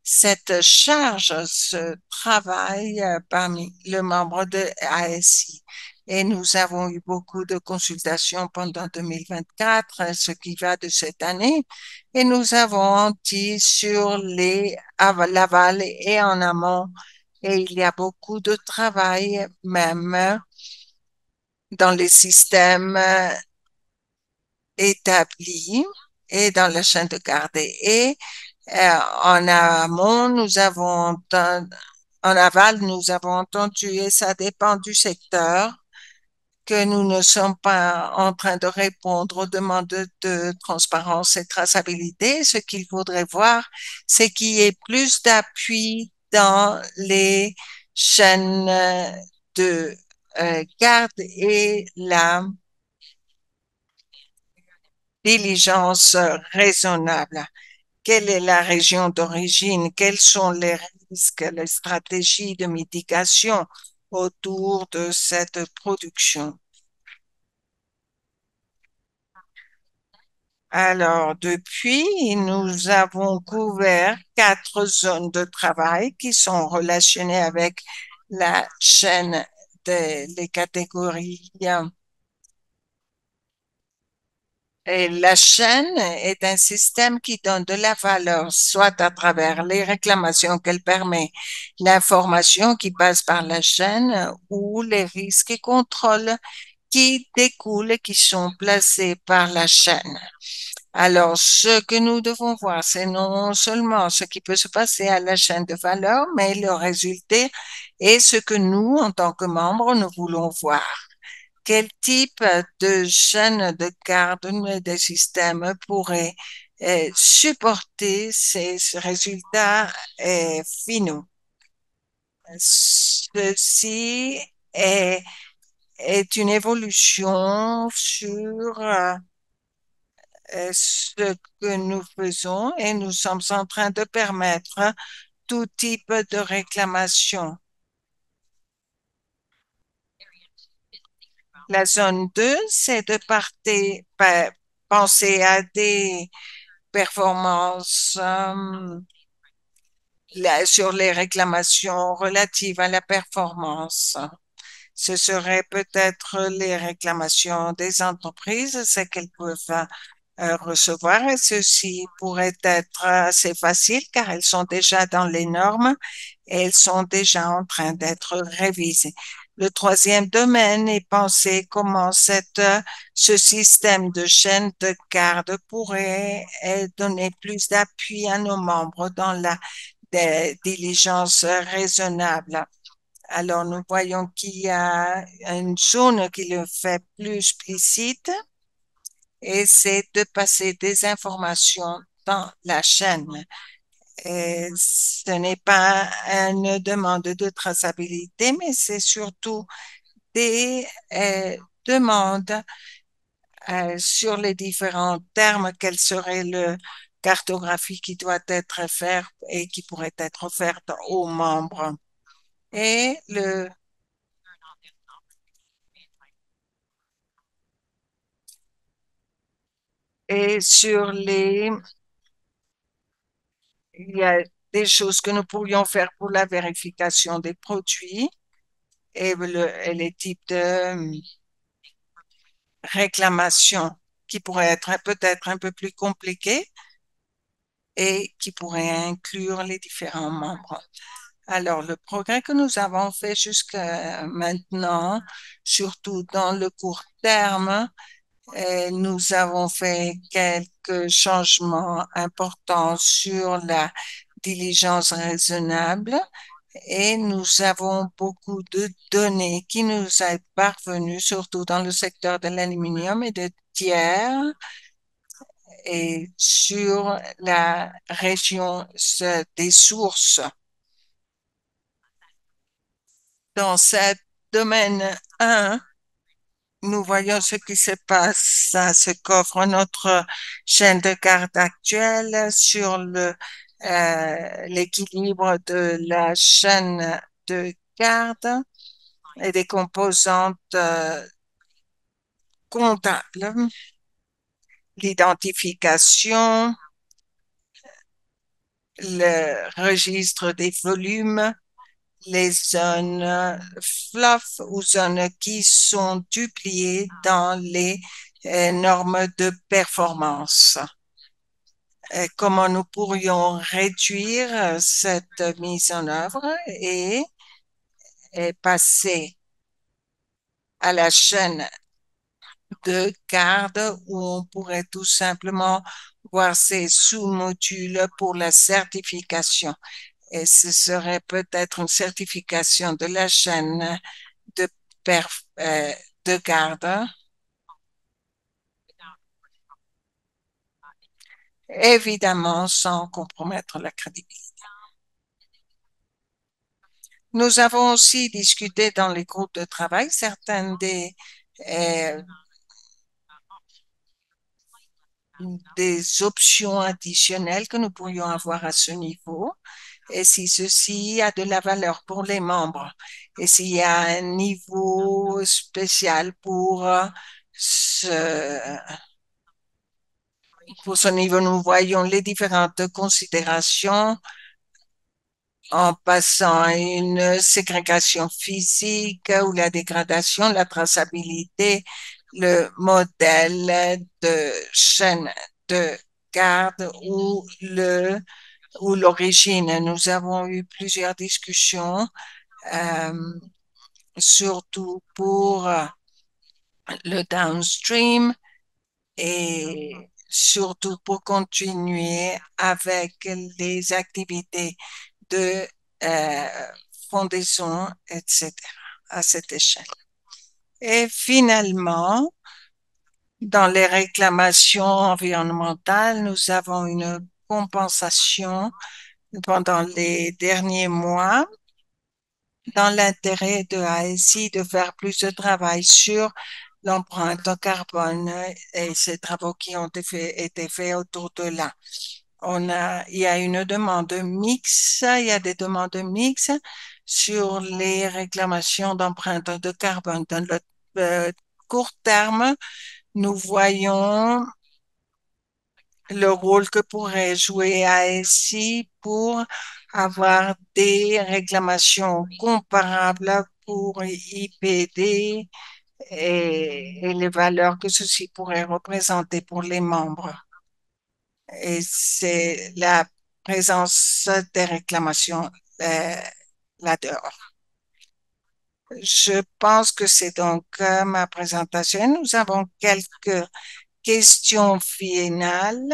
cette charge, ce travail parmi les membres de ASI? et nous avons eu beaucoup de consultations pendant 2024, ce qui va de cette année, et nous avons dit sur l'aval et en amont, et il y a beaucoup de travail même dans les systèmes établis et dans la chaîne de garde. Et en amont, en aval, nous avons entendu, et ça dépend du secteur, que nous ne sommes pas en train de répondre aux demandes de transparence et traçabilité. Ce qu'il faudrait voir, c'est qu'il y ait plus d'appui dans les chaînes de garde et la diligence raisonnable. Quelle est la région d'origine? Quels sont les risques, les stratégies de mitigation autour de cette production? Alors, depuis, nous avons couvert 4 zones de travail qui sont relationnées avec la chaîne des catégories. Et la chaîne est un système qui donne de la valeur, soit à travers les réclamations qu'elle permet, l'information qui passe par la chaîne ou les risques et contrôles qui découlent et qui sont placés par la chaîne. Alors, ce que nous devons voir, c'est non seulement ce qui peut se passer à la chaîne de valeur, mais le résultat et ce que nous, en tant que membres, nous voulons voir. Quel type de chaîne de garde des systèmes pourrait supporter ces résultats finaux? Ceci est, est une évolution sur ce que nous faisons et nous sommes en train de permettre tout type de réclamation. La zone 2, c'est de penser à des performances sur les réclamations relatives à la performance. Ce serait peut-être les réclamations des entreprises, c'est qu'elles peuvent recevoir et ceci pourrait être assez facile car elles sont déjà dans les normes et elles sont déjà en train d'être révisées. Le troisième domaine est penser comment ce système de chaîne de garde pourrait donner plus d'appui à nos membres dans la diligence raisonnable. Alors, nous voyons qu'il y a une zone qui le fait plus explicite et c'est de passer des informations dans la chaîne. Et ce n'est pas une demande de traçabilité, mais c'est surtout des demandes sur les différents termes, quelle serait le cartographie qui doit être faite et qui pourrait être offerte aux membres. Et et sur il y a des choses que nous pourrions faire pour la vérification des produits et les types de réclamations qui pourraient être peut-être un peu plus compliquées et qui pourraient inclure les différents membres. Alors, le progrès que nous avons fait jusqu'à maintenant, surtout dans le court terme, nous avons fait quelques changements importants sur la diligence raisonnable et nous avons beaucoup de données qui nous sont parvenues, surtout dans le secteur de l'aluminium et de tiers et sur la région des sources. Dans ce domaine 1, nous voyons ce qui se passe, ça ce qu'offre notre chaîne de garde actuelle sur l'équilibre de la chaîne de garde et des composantes comptables, l'identification, le registre des volumes, les zones fluff ou zones qui sont dupliées dans les normes de performance. Comment nous pourrions réduire cette mise en œuvre et passer à la chaîne de garde où on pourrait tout simplement voir ces sous-modules pour la certification. Et ce serait peut-être une certification de la chaîne de, de garde, évidemment sans compromettre la crédibilité. Nous avons aussi discuté dans les groupes de travail certaines euh, des options additionnelles que nous pourrions avoir à ce niveau et si ceci a de la valeur pour les membres et s'il y a un niveau spécial pour ce niveau, nous voyons les différentes considérations en passant à une ségrégation physique ou la dégradation, la traçabilité, le modèle de chaîne de garde ou l'origine. Nous avons eu plusieurs discussions, euh, surtout pour le downstream et surtout pour continuer avec les activités de fondaison, etc., à cette échelle. Et finalement, dans les réclamations environnementales, nous avons une compensation pendant les derniers mois dans l'intérêt de ASI de faire plus de travail sur l'empreinte carbone et ces travaux qui ont été faits autour de là. Il y a une demande mixte, il y a des demandes mixtes sur les réclamations d'empreinte de carbone. Dans le court terme, nous voyons le rôle que pourrait jouer ASI pour avoir des réclamations comparables pour IPD et les valeurs que ceci pourrait représenter pour les membres. Et c'est la présence des réclamations euh, là-dehors. Je pense que c'est donc ma présentation. Nous avons quelques questions finales.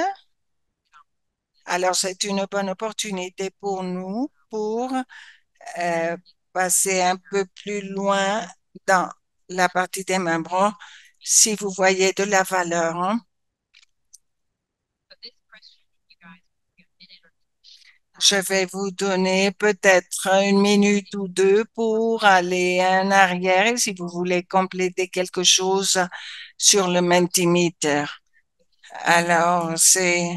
Alors, c'est une bonne opportunité pour nous pour euh, passer un peu plus loin dans la partie des membres. Si vous voyez de la valeur, hein. Je vais vous donner peut-être une minute ou deux pour aller en arrière et si vous voulez compléter quelque chose sur le Mentimeter. Alors, c'est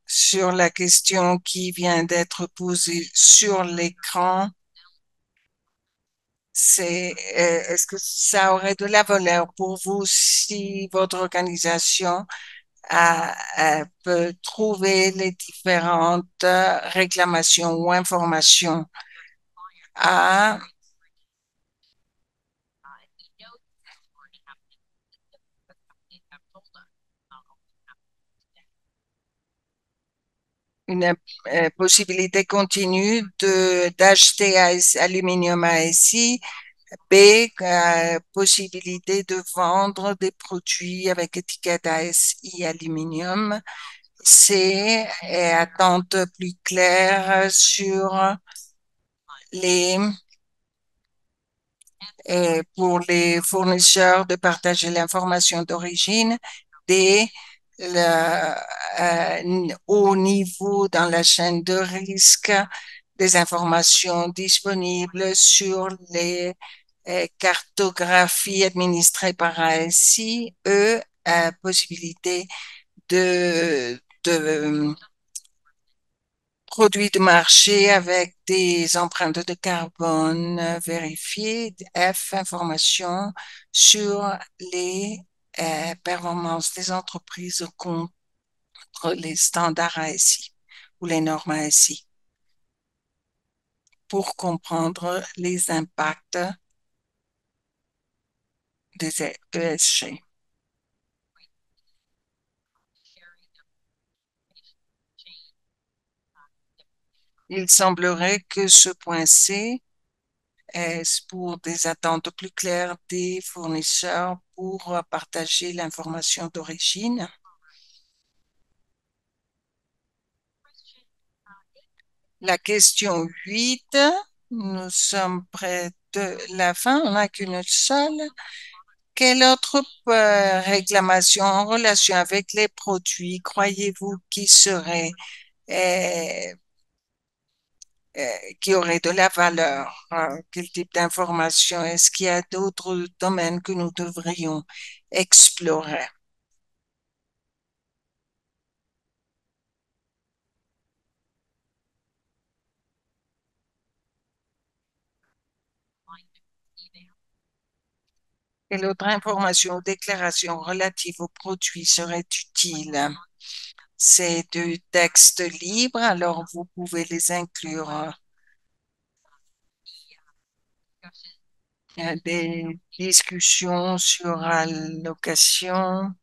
sur la question qui vient d'être posée sur l'écran. Est-ce que ça aurait de la valeur pour vous si votre organisation peut trouver les différentes réclamations ou informations à une possibilité continue d'acheter aluminium ASI, B, possibilité de vendre des produits avec étiquette ASI aluminium, C, et attente plus claire sur les pour les fournisseurs de partager l'information d'origine, des au niveau dans la chaîne de risque des informations disponibles sur les cartographies administrées par ASI, possibilité de produits de marché avec des empreintes de carbone vérifiées, F, information sur les performances des entreprises contre les standards ASI. ou les normes ASI pour comprendre les impacts des ESG. Il semblerait que ce point C est pour des attentes plus claires des fournisseurs pour partager l'information d'origine. La question 8, nous sommes près de la fin, on n'a qu'une seule. Quelle autre réclamation en relation avec les produits croyez-vous euh, qui aurait de la valeur? Quel type d'information? Est-ce qu'il y a d'autres domaines que nous devrions explorer? Quelle autre information ou déclaration relative aux produits serait utile? C'est du texte libre, alors vous pouvez les inclure. Des discussions sur allocation,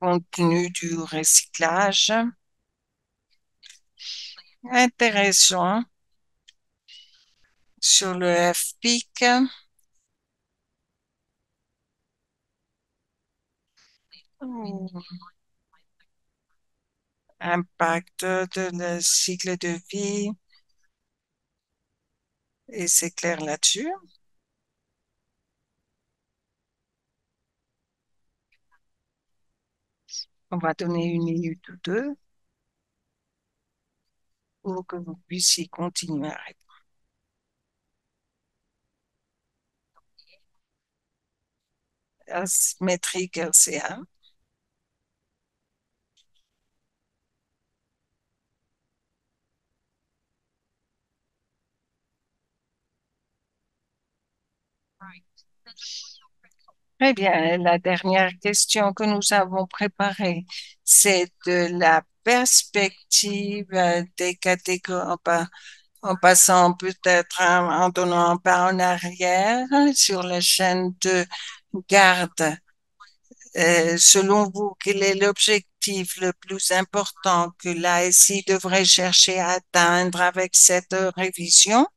contenu du recyclage. Intéressant sur le FPIC, impact de le cycle de vie, et c'est clair là-dessus. On va donner une minute ou deux pour que vous puissiez continuer à répondre. Métrique LCA. Très bien. La dernière question que nous avons préparée, c'est de la perspective des catégories, en passant peut-être en donnant un pas en arrière sur la chaîne de garde. Selon vous, quel est l'objectif le plus important que l'ASI devrait chercher à atteindre avec cette révision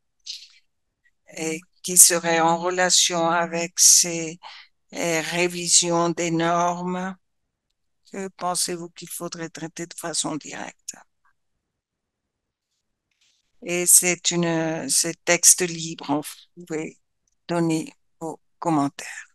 et qui serait en relation avec ces révisions des normes? Que pensez-vous qu'il faudrait traiter de façon directe? Et c'est texte libre, vous pouvez donner vos commentaires.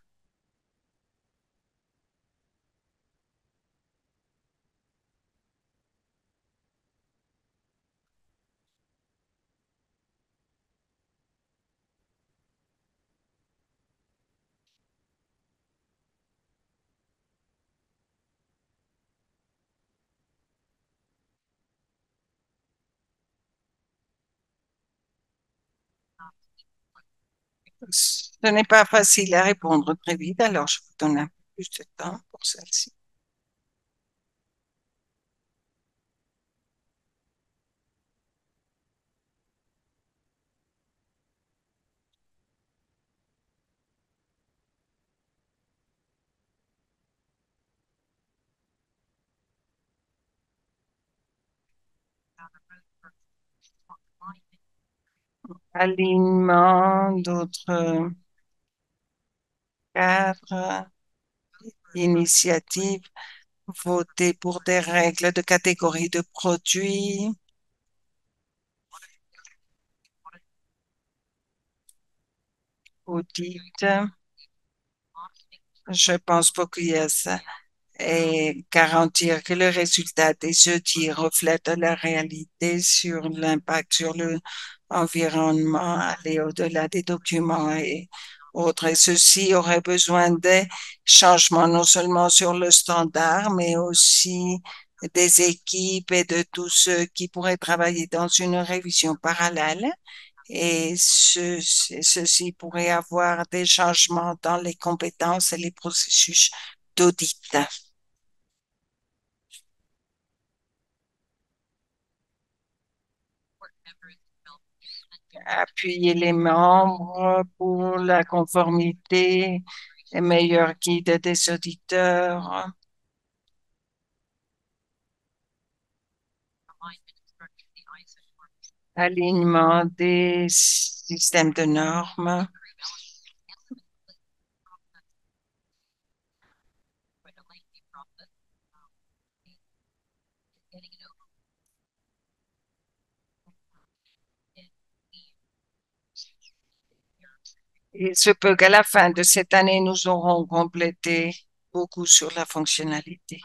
Ce n'est pas facile à répondre très vite, alors je vous donne un peu plus de temps pour celle-ci. Alignement d'autres cadres, initiatives, voter pour des règles de catégorie de produits, audit. Je pense pas qu'il y a ça. Et garantir que le résultat des jeudis reflète la réalité sur l'impact sur l'environnement, aller au-delà des documents et autres. Et ceci aurait besoin des changements non seulement sur le standard, mais aussi des équipes et de tous ceux qui pourraient travailler dans une révision parallèle. et ceci pourrait avoir des changements dans les compétences et les processus d'audit. Appuyer les membres pour la conformité, et meilleur guide des auditeurs, alignement des systèmes de normes Il se peut qu'à la fin de cette année, nous aurons complété beaucoup sur la fonctionnalité.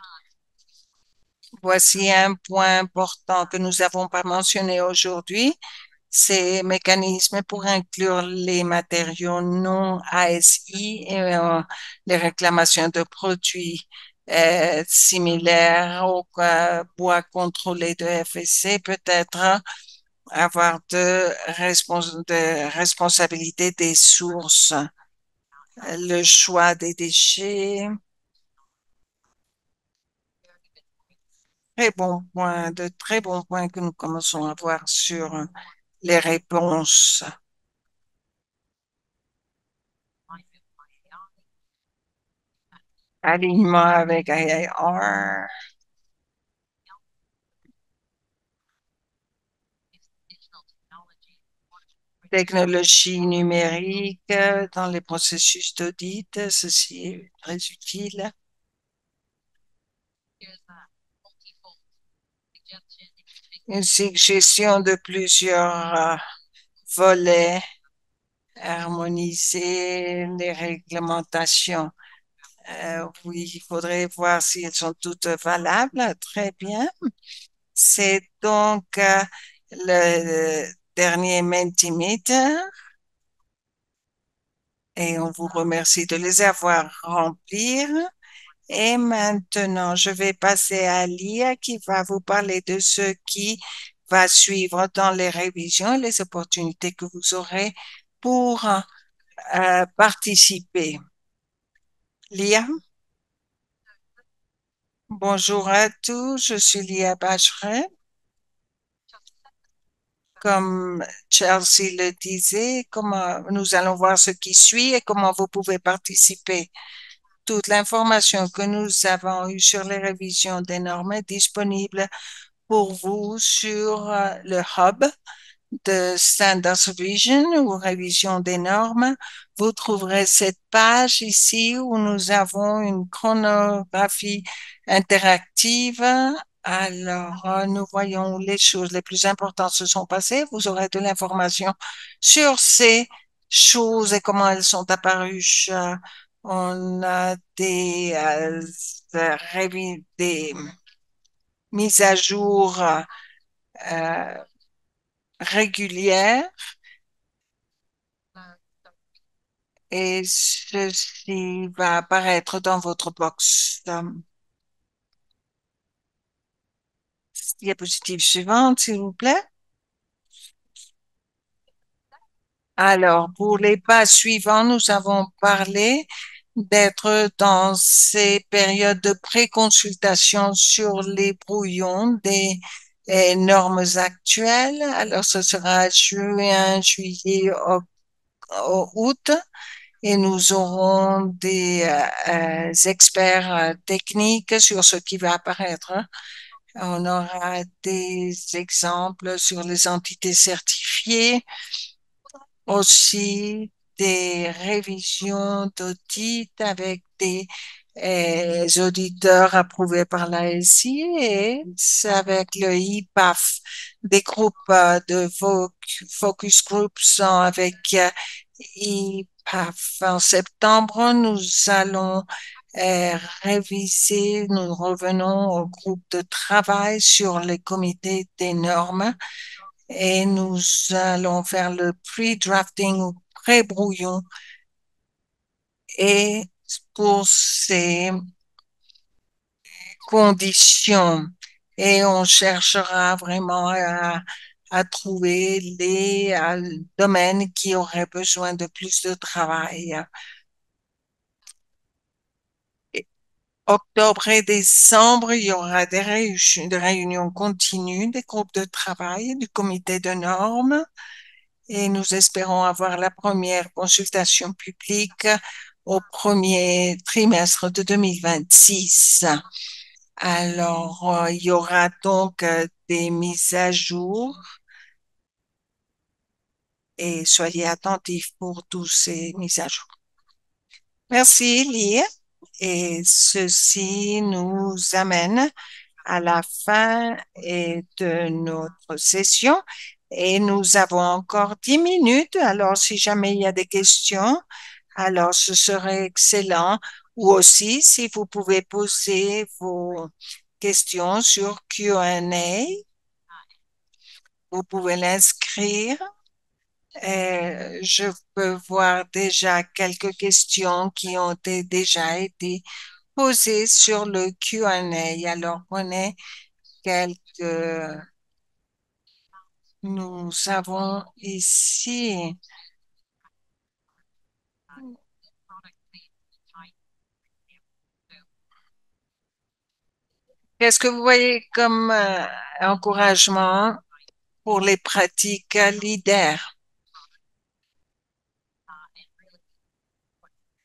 Voici un point important que nous n'avons pas mentionné aujourd'hui, ces mécanismes pour inclure les matériaux non ASI et les réclamations de produits similaires au bois contrôlé de FSC, peut-être avoir de responsabilité des sources, le choix des déchets. De très bons points que nous commençons à voir sur les réponses. Alignement avec IIR, technologie numérique dans les processus d'audit, ceci est très utile. Une suggestion de plusieurs volets, harmoniser les réglementations. Oui, il faudrait voir si elles sont toutes valables. Très bien. C'est donc le dernier Mentimeter et on vous remercie de les avoir remplis. Et maintenant, je vais passer à Lia qui va vous parler de ce qui va suivre dans les révisions et les opportunités que vous aurez pour participer. Lia, bonjour à tous, je suis Lia Bacheret. Comme Chelsea le disait, comment nous allons voir ce qui suit et comment vous pouvez participer. Toute l'information que nous avons eue sur les révisions des normes est disponible pour vous sur le hub de Standards Revision ou révision des normes. Vous trouverez cette page ici où nous avons une chronographie interactive. Alors, nous voyons où les choses les plus importantes se sont passées. Vous aurez de l'information sur ces choses et comment elles sont apparues. On a des mises à jour régulières et ceci va apparaître dans votre box. Diapositive suivante, s'il vous plaît. Alors, pour les pas suivants, nous avons parlé d'être dans ces périodes de pré-consultation sur les brouillons des normes actuelles. Alors, ce sera juin, juillet, août. Et nous aurons des experts techniques sur ce qui va apparaître. On aura des exemples sur les entités certifiées, aussi des révisions d'audit avec des auditeurs approuvés par la SI et c'est avec le IPAF, des groupes de focus groups avec IPAF. En septembre, nous allons réviser, nous revenons au groupe de travail sur les comités des normes et nous allons faire le pre-drafting ou pré-brouillon et pour ces conditions et on cherchera vraiment à à trouver les domaines qui auraient besoin de plus de travail. Et octobre et décembre, il y aura des réunions continues, des groupes de travail, du comité de normes et nous espérons avoir la première consultation publique au premier trimestre de 2026. Alors, il y aura donc des mises à jour et soyez attentifs pour tous ces mises à jour. Merci, Lia. Et ceci nous amène à la fin de notre session et nous avons encore 10 minutes. Alors, si jamais il y a des questions, alors ce serait excellent. Ou aussi, si vous pouvez poser vos questions sur Q&A, vous pouvez l'inscrire. Je peux voir déjà quelques questions qui ont déjà été posées sur le Q&A. Alors, prenez quelques. Nous avons ici. Qu'est-ce que vous voyez comme encouragement pour les pratiques leaders?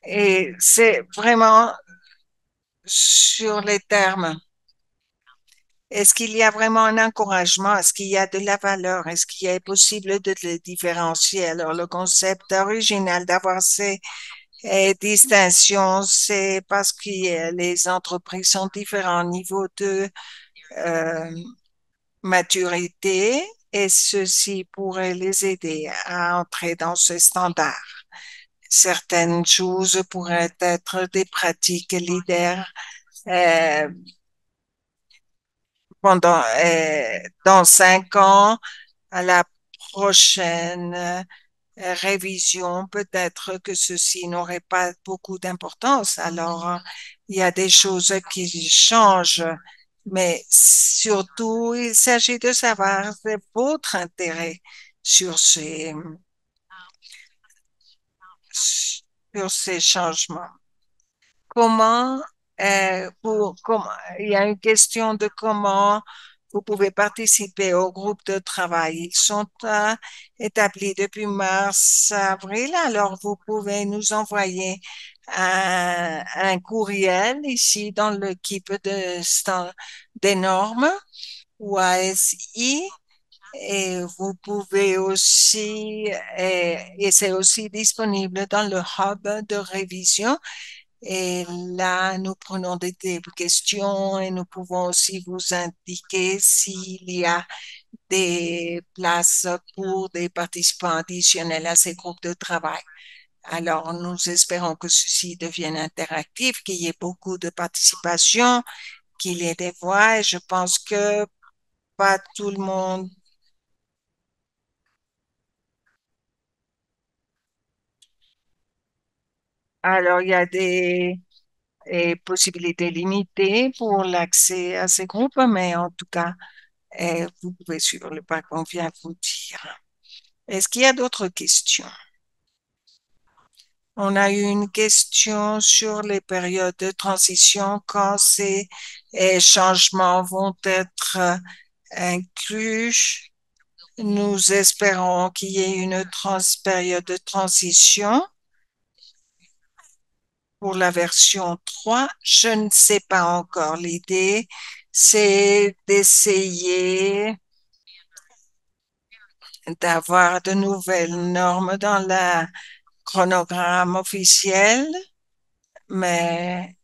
Et c'est vraiment sur les termes. Est-ce qu'il y a vraiment un encouragement? Est-ce qu'il y a de la valeur? Est-ce qu'il est possible de le différencier? Alors, le concept original d'avoir ces distinctions, c'est parce que les entreprises sont différents niveaux de euh, maturité et ceci pourrait les aider à entrer dans ce standard. Certaines choses pourraient être des pratiques leaders euh, dans 5 ans, à la prochaine révision, peut-être que ceci n'aurait pas beaucoup d'importance. Alors, il y a des choses qui changent, mais surtout, il s'agit de savoir votre intérêt sur ces changements. Comment, il y a une question de comment vous pouvez participer au groupe de travail. Ils sont établis depuis mars-avril, alors vous pouvez nous envoyer un courriel ici dans l'équipe des normes ou ASI. Et vous pouvez aussi, et c'est aussi disponible dans le hub de révision. Et là, nous prenons des questions et nous pouvons aussi vous indiquer s'il y a des places pour des participants additionnels à ces groupes de travail. Alors, nous espérons que ceci devienne interactif, qu'il y ait beaucoup de participation, qu'il y ait des voix et je pense que pas tout le monde. Alors, il y a des possibilités limitées pour l'accès à ces groupes, mais en tout cas, vous pouvez suivre le pas qu'on vient de vous dire. Est-ce qu'il y a d'autres questions? On a eu une question sur les périodes de transition, quand ces changements vont être inclus. Nous espérons qu'il y ait une période de transition pour la version 3. Je ne sais pas encore. L'idée, c'est d'essayer d'avoir de nouvelles normes dans le chronogramme officiel, mais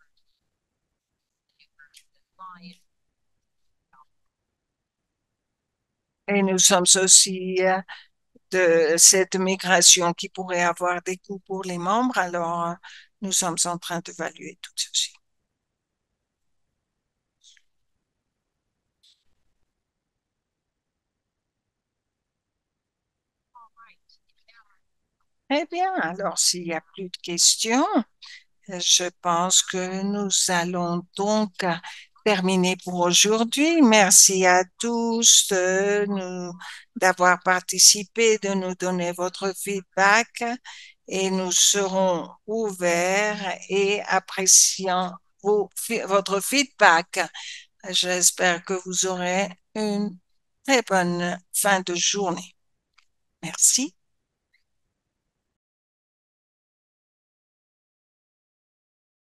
et nous sommes aussi de cette migration qui pourrait avoir des coûts pour les membres. Alors, nous sommes en train d'évaluer tout ceci. Eh bien, alors, s'il n'y a plus de questions, je pense que nous allons donc terminé pour aujourd'hui. Merci à tous d'avoir participé, de nous donner votre feedback et nous serons ouverts et appréciant votre feedback. J'espère que vous aurez une très bonne fin de journée. Merci.